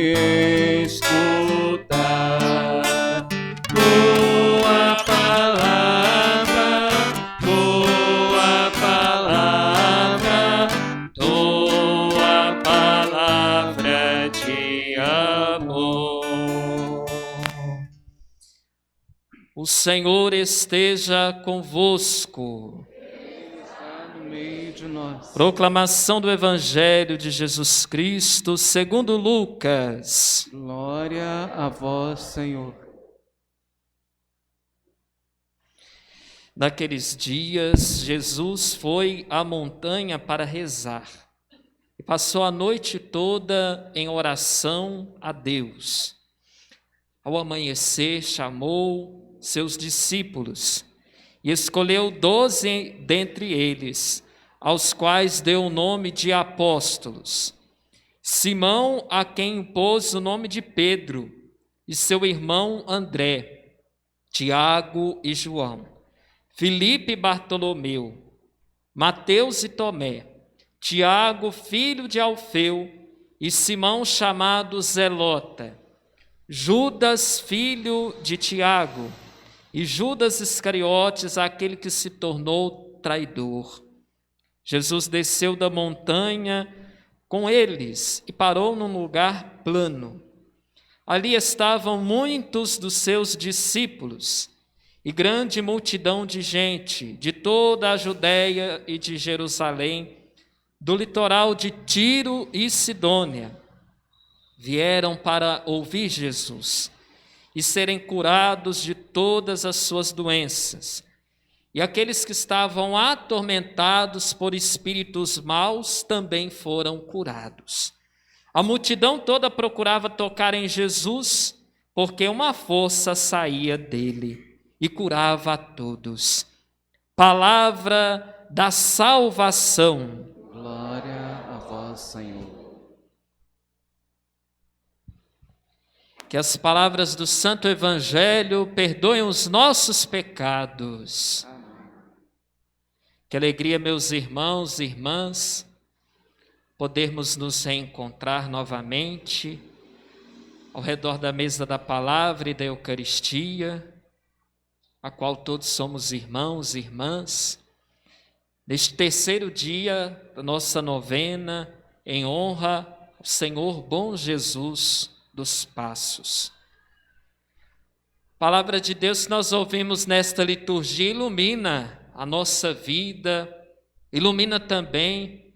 escutar tua palavra, tua palavra de amor. O Senhor esteja convosco. De nós. Proclamação do Evangelho de Jesus Cristo segundo Lucas. Glória a vós, Senhor. Naqueles dias, Jesus foi à montanha para rezar e passou a noite toda em oração a Deus. Ao amanhecer, chamou seus discípulos e escolheu 12 dentre eles, aos quais deu o nome de apóstolos: Simão, a quem impôs o nome de Pedro, e seu irmão André, Tiago e João, Filipe e Bartolomeu, Mateus e Tomé, Tiago, filho de Alfeu, e Simão chamado Zelota, Judas, filho de Tiago, e Judas Iscariotes, aquele que se tornou traidor. Jesus desceu da montanha com eles e parou num lugar plano. Ali estavam muitos dos seus discípulos e grande multidão de gente de toda a Judéia e de Jerusalém, do litoral de Tiro e Sidônia. Vieram para ouvir Jesus e serem curados de todas as suas doenças. E aqueles que estavam atormentados por espíritos maus também foram curados. A multidão toda procurava tocar em Jesus, porque uma força saía dele e curava a todos. Palavra da salvação. Glória a vós, Senhor. Que as palavras do Santo Evangelho perdoem os nossos pecados. Que alegria, meus irmãos e irmãs, podermos nos reencontrar novamente ao redor da mesa da palavra e da Eucaristia, a qual todos somos irmãos e irmãs, neste terceiro dia da nossa novena, em honra ao Senhor bom Jesus dos Passos. A palavra de Deus que nós ouvimos nesta liturgia ilumina a nossa vida, ilumina também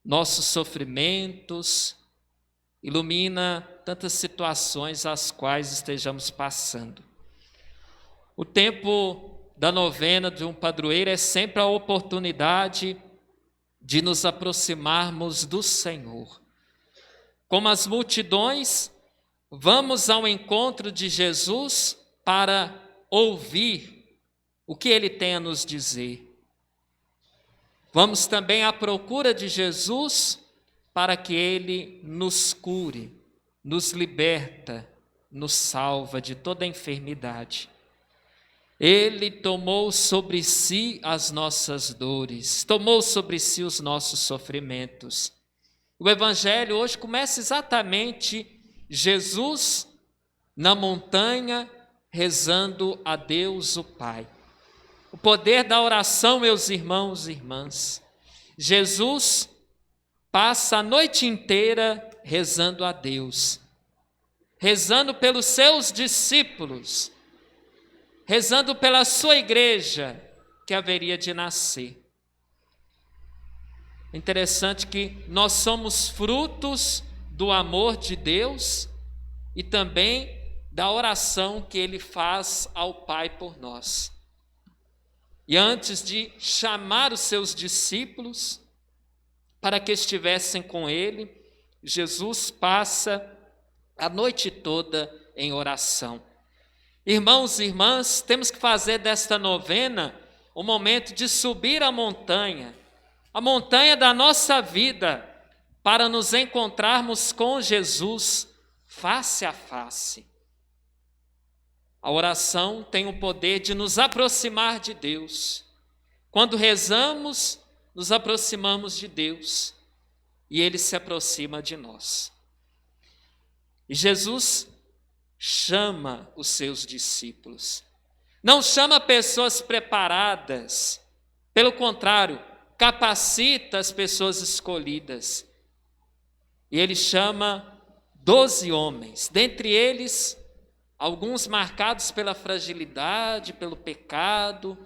nossos sofrimentos, ilumina tantas situações às quais estejamos passando. O tempo da novena de um padroeiro é sempre a oportunidade de nos aproximarmos do Senhor. Como as multidões, vamos ao encontro de Jesus para ouvir o que Ele tem a nos dizer. Vamos também à procura de Jesus para que Ele nos cure, nos liberta, nos salva de toda enfermidade. Ele tomou sobre si as nossas dores, tomou sobre si os nossos sofrimentos. O Evangelho hoje começa exatamente Jesus na montanha rezando a Deus o Pai. O poder da oração, meus irmãos e irmãs. Jesus passa a noite inteira rezando a Deus, rezando pelos seus discípulos, rezando pela sua igreja que haveria de nascer. É interessante que nós somos frutos do amor de Deus e também da oração que Ele faz ao Pai por nós. E antes de chamar os seus discípulos para que estivessem com Ele, Jesus passa a noite toda em oração. Irmãos e irmãs, temos que fazer desta novena um momento de subir a montanha da nossa vida, para nos encontrarmos com Jesus face a face. A oração tem o poder de nos aproximar de Deus. Quando rezamos, nos aproximamos de Deus e Ele se aproxima de nós. E Jesus chama os seus discípulos. Não chama pessoas preparadas, pelo contrário, capacita as pessoas escolhidas. E ele chama 12 homens, dentre eles, alguns marcados pela fragilidade, pelo pecado,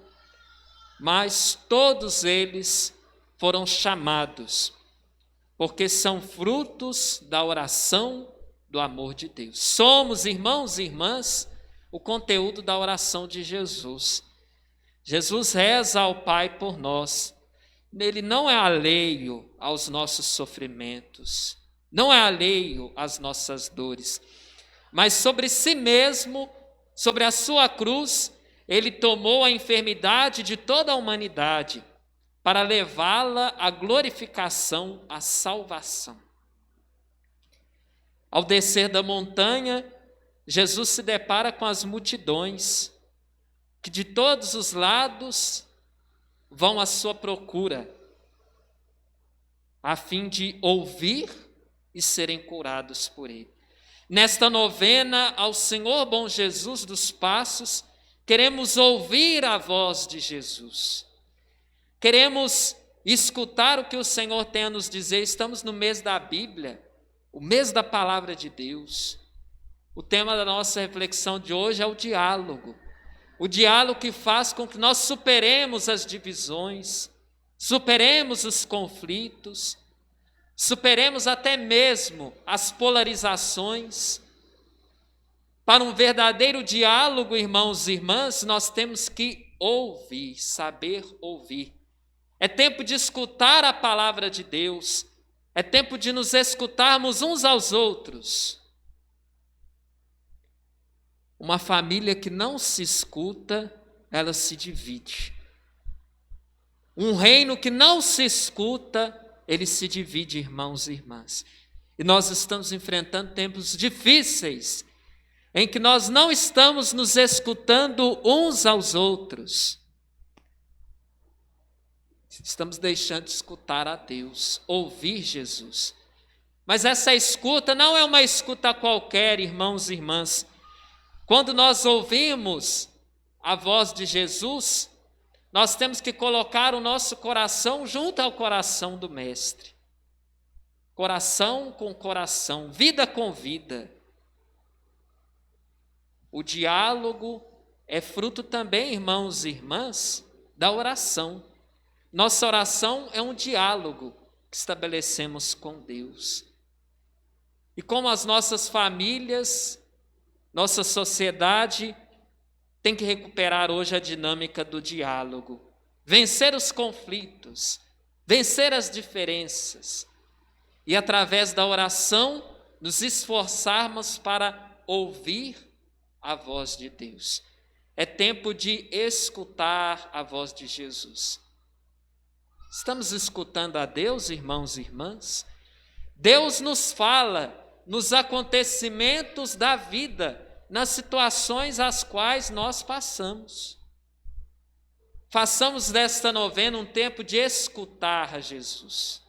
mas todos eles foram chamados, porque são frutos da oração do amor de Deus. Somos, irmãos e irmãs, o conteúdo da oração de Jesus. Jesus reza ao Pai por nós. Ele não é alheio aos nossos sofrimentos, não é alheio às nossas dores, mas sobre si mesmo, sobre a sua cruz, ele tomou a enfermidade de toda a humanidade para levá-la à glorificação, à salvação. Ao descer da montanha, Jesus se depara com as multidões que de todos os lados vão à sua procura, a fim de ouvir e serem curados por ele. Nesta novena ao Senhor Bom Jesus dos Passos, queremos ouvir a voz de Jesus. Queremos escutar o que o Senhor tem a nos dizer. Estamos no mês da Bíblia, o mês da Palavra de Deus. O tema da nossa reflexão de hoje é o diálogo. O diálogo que faz com que nós superemos as divisões, superemos os conflitos, superemos até mesmo as polarizações. Para um verdadeiro diálogo, irmãos e irmãs, nós temos que ouvir, saber ouvir. É tempo de escutar a palavra de Deus, é tempo de nos escutarmos uns aos outros. Uma família que não se escuta, ela se divide. Um reino que não se escuta, ele se divide, irmãos e irmãs. E nós estamos enfrentando tempos difíceis, em que nós não estamos nos escutando uns aos outros. Estamos deixando de escutar a Deus, ouvir Jesus. Mas essa escuta não é uma escuta qualquer, irmãos e irmãs. Quando nós ouvimos a voz de Jesus, nós temos que colocar o nosso coração junto ao coração do Mestre. Coração com coração, vida com vida. O diálogo é fruto também, irmãos e irmãs, da oração. Nossa oração é um diálogo que estabelecemos com Deus. E como as nossas famílias, nossa sociedade tem que recuperar hoje a dinâmica do diálogo, vencer os conflitos, vencer as diferenças e, através da oração, nos esforçarmos para ouvir a voz de Deus. É tempo de escutar a voz de Jesus. Estamos escutando a Deus, irmãos e irmãs? Deus nos fala nos acontecimentos da vida, nas situações às quais nós passamos. Façamos desta novena um tempo de escutar a Jesus.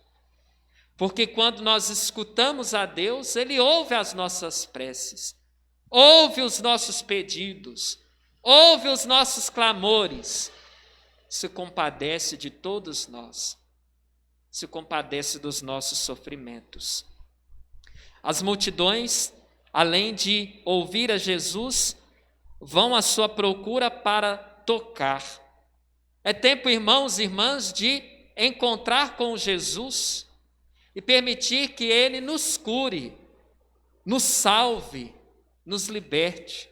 Porque quando nós escutamos a Deus, Ele ouve as nossas preces, ouve os nossos pedidos, ouve os nossos clamores, se compadece de todos nós, se compadece dos nossos sofrimentos. As multidões, além de ouvir a Jesus, vão à sua procura para tocar. É tempo, irmãos e irmãs, de encontrar com Jesus e permitir que Ele nos cure, nos salve, nos liberte.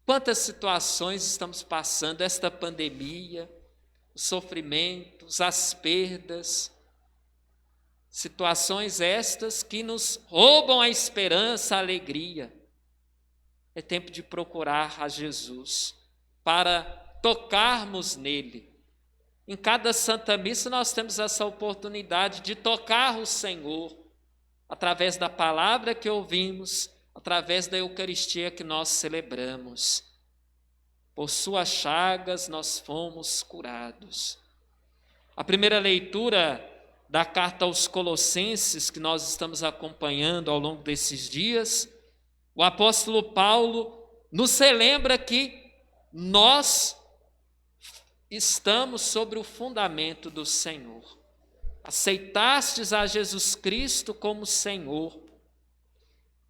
Quantas situações estamos passando, esta pandemia, os sofrimentos, as perdas, situações estas que nos roubam a esperança, a alegria. É tempo de procurar a Jesus para tocarmos nele. Em cada Santa Missa nós temos essa oportunidade de tocar o Senhor através da palavra que ouvimos, através da Eucaristia que nós celebramos. Por suas chagas nós fomos curados. A primeira leitura da carta aos Colossenses, que nós estamos acompanhando ao longo desses dias, o apóstolo Paulo nos relembra que nós estamos sobre o fundamento do Senhor. Aceitastes a Jesus Cristo como Senhor.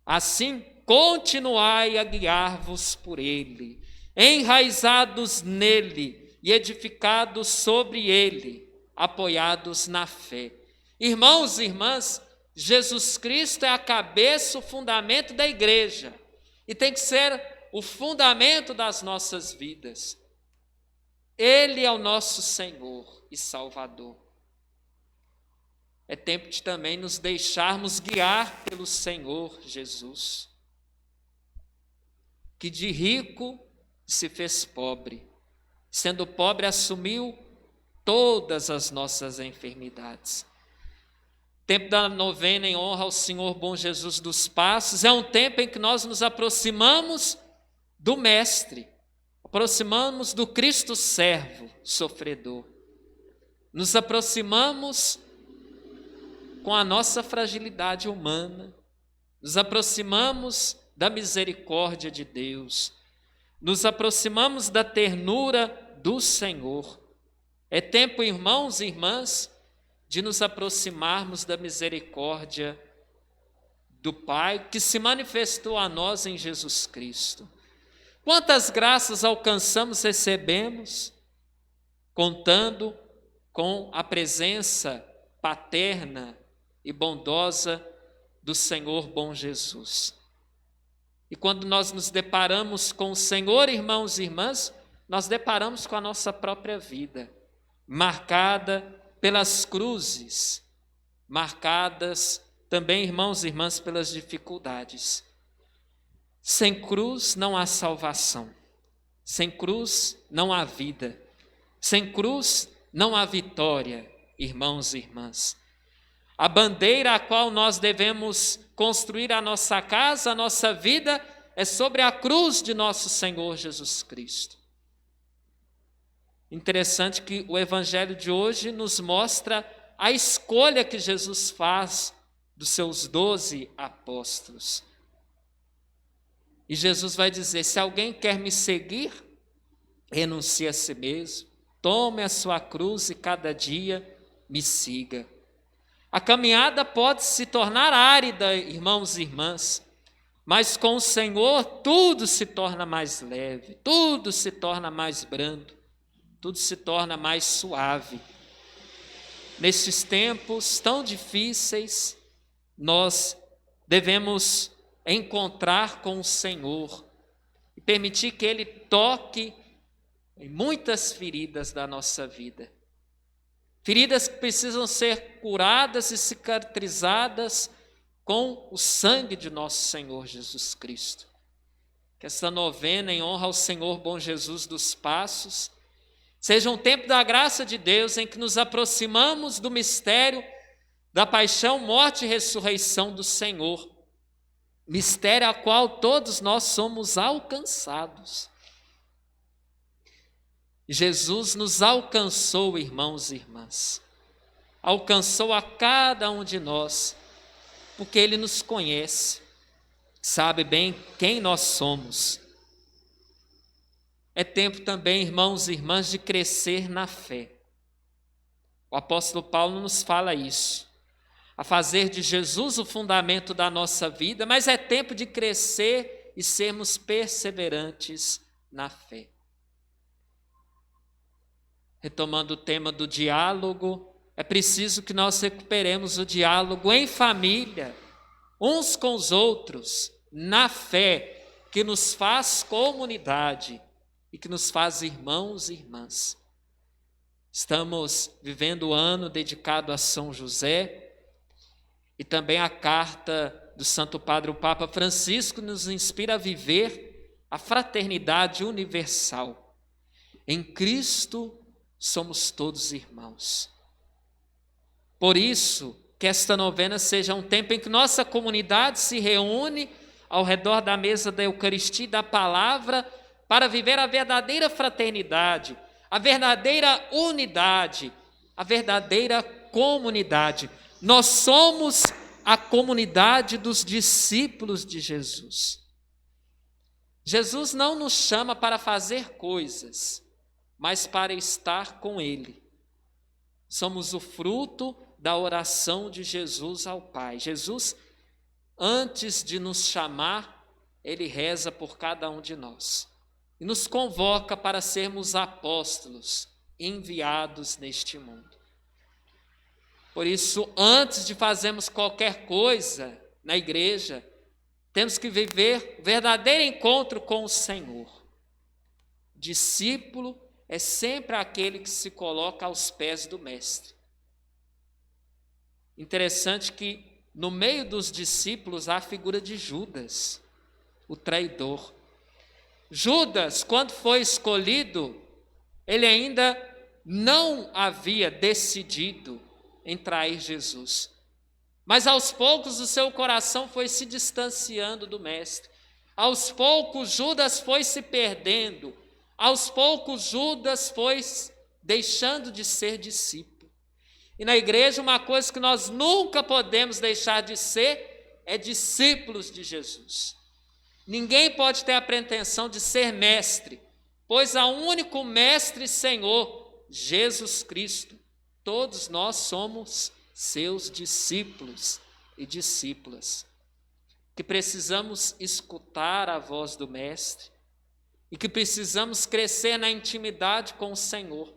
Assim, continuai a guiar-vos por Ele, enraizados nele e edificados sobre Ele, apoiados na fé. Irmãos e irmãs, Jesus Cristo é a cabeça, o fundamento da igreja, e tem que ser o fundamento das nossas vidas. Ele é o nosso Senhor e Salvador. É tempo de também nos deixarmos guiar pelo Senhor Jesus, que de rico se fez pobre, sendo pobre assumiu todas as nossas enfermidades. Tempo da novena em honra ao Senhor Bom Jesus dos Passos é um tempo em que nós nos aproximamos do Mestre, aproximamos do Cristo servo, sofredor. Nos aproximamos com a nossa fragilidade humana, nos aproximamos da misericórdia de Deus, nos aproximamos da ternura do Senhor. É tempo, irmãos e irmãs, de nos aproximarmos da misericórdia do Pai, que se manifestou a nós em Jesus Cristo. Quantas graças alcançamos, recebemos, contando com a presença paterna e bondosa do Senhor bom Jesus. E quando nós nos deparamos com o Senhor, irmãos e irmãs, nós deparamos com a nossa própria vida, marcada pelas cruzes, marcadas também, irmãos e irmãs, pelas dificuldades. Sem cruz não há salvação, sem cruz não há vida, sem cruz não há vitória, irmãos e irmãs. A bandeira a qual nós devemos construir a nossa casa, a nossa vida, é sobre a cruz de nosso Senhor Jesus Cristo. Interessante que o Evangelho de hoje nos mostra a escolha que Jesus faz dos seus 12 apóstolos. E Jesus vai dizer: se alguém quer me seguir, renuncie a si mesmo, tome a sua cruz e cada dia me siga. A caminhada pode se tornar árida, irmãos e irmãs, mas com o Senhor tudo se torna mais leve, tudo se torna mais brando, tudo se torna mais suave. Nesses tempos tão difíceis, nós devemos encontrar com o Senhor e permitir que Ele toque em muitas feridas da nossa vida. Feridas que precisam ser curadas e cicatrizadas com o sangue de nosso Senhor Jesus Cristo. Que esta novena em honra ao Senhor Bom Jesus dos Passos seja um tempo da graça de Deus em que nos aproximamos do mistério da paixão, morte e ressurreição do Senhor, mistério a qual todos nós somos alcançados. Jesus nos alcançou, irmãos e irmãs, alcançou a cada um de nós, porque Ele nos conhece, sabe bem quem nós somos. É tempo também, irmãos e irmãs, de crescer na fé. O apóstolo Paulo nos fala isso, a fazer de Jesus o fundamento da nossa vida, mas é tempo de crescer e sermos perseverantes na fé. Retomando o tema do diálogo, é preciso que nós recuperemos o diálogo em família, uns com os outros, na fé, que nos faz comunidade e que nos faz irmãos e irmãs. Estamos vivendo o ano dedicado a São José e também a carta do Santo Padre, o Papa Francisco, nos inspira a viver a fraternidade universal. Em Cristo somos todos irmãos. Por isso, que esta novena seja um tempo em que nossa comunidade se reúne ao redor da mesa da Eucaristia e da Palavra para viver a verdadeira fraternidade, a verdadeira unidade, a verdadeira comunidade. Nós somos a comunidade dos discípulos de Jesus. Jesus não nos chama para fazer coisas, mas para estar com Ele. Somos o fruto da oração de Jesus ao Pai. Jesus, antes de nos chamar, Ele reza por cada um de nós e nos convoca para sermos apóstolos enviados neste mundo. Por isso, antes de fazermos qualquer coisa na igreja, temos que viver verdadeiro encontro com o Senhor. Discípulo é sempre aquele que se coloca aos pés do Mestre. Interessante que no meio dos discípulos há a figura de Judas, o traidor. Judas, quando foi escolhido, ele ainda não havia decidido em trair Jesus. Mas aos poucos o seu coração foi se distanciando do Mestre. Aos poucos Judas foi se perdendo. Aos poucos Judas foi deixando de ser discípulo. E na igreja uma coisa que nós nunca podemos deixar de ser é discípulos de Jesus. Ninguém pode ter a pretensão de ser mestre, pois há um único mestre e Senhor, Jesus Cristo. Todos nós somos seus discípulos e discípulas, que precisamos escutar a voz do Mestre e que precisamos crescer na intimidade com o Senhor,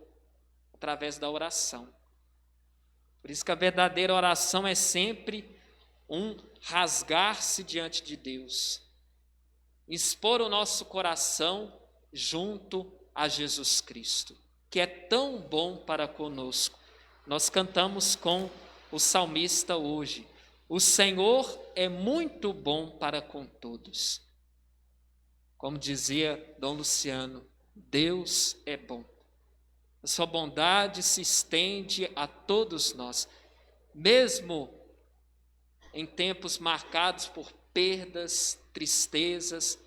através da oração. Por isso que a verdadeira oração é sempre um rasgar-se diante de Deus, expor o nosso coração junto a Jesus Cristo, que é tão bom para conosco. Nós cantamos com o salmista hoje: o Senhor é muito bom para com todos. Como dizia Dom Luciano, Deus é bom. A sua bondade se estende a todos nós, mesmo em tempos marcados por perdas, tristezas,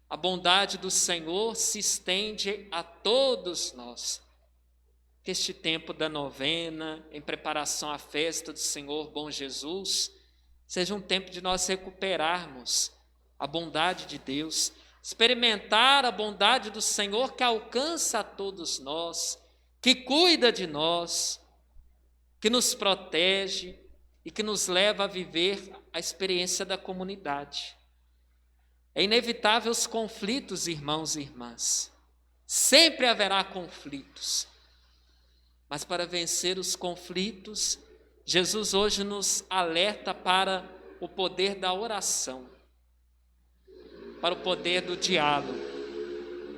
a bondade do Senhor se estende a todos nós. Que este tempo da novena, em preparação à festa do Senhor Bom Jesus, seja um tempo de nós recuperarmos a bondade de Deus, experimentar a bondade do Senhor que alcança a todos nós, que cuida de nós, que nos protege e que nos leva a viver a experiência da comunidade. É inevitável os conflitos, irmãos e irmãs. Sempre haverá conflitos. Mas para vencer os conflitos, Jesus hoje nos alerta para o poder da oração, para o poder do diálogo.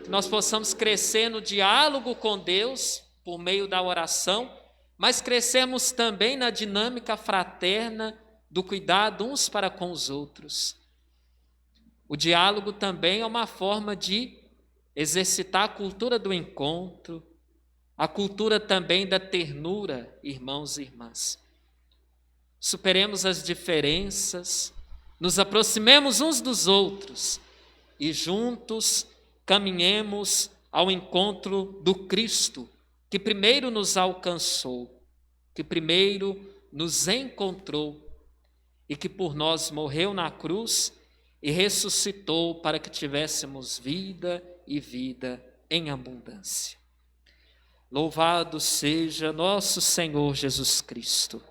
Que nós possamos crescer no diálogo com Deus por meio da oração, mas crescermos também na dinâmica fraterna do cuidado uns para com os outros. O diálogo também é uma forma de exercitar a cultura do encontro, a cultura também da ternura, irmãos e irmãs. Superemos as diferenças, nos aproximemos uns dos outros e juntos caminhemos ao encontro do Cristo, que primeiro nos alcançou, que primeiro nos encontrou e que por nós morreu na cruz e ressuscitou para que tivéssemos vida e vida em abundância. Louvado seja nosso Senhor Jesus Cristo.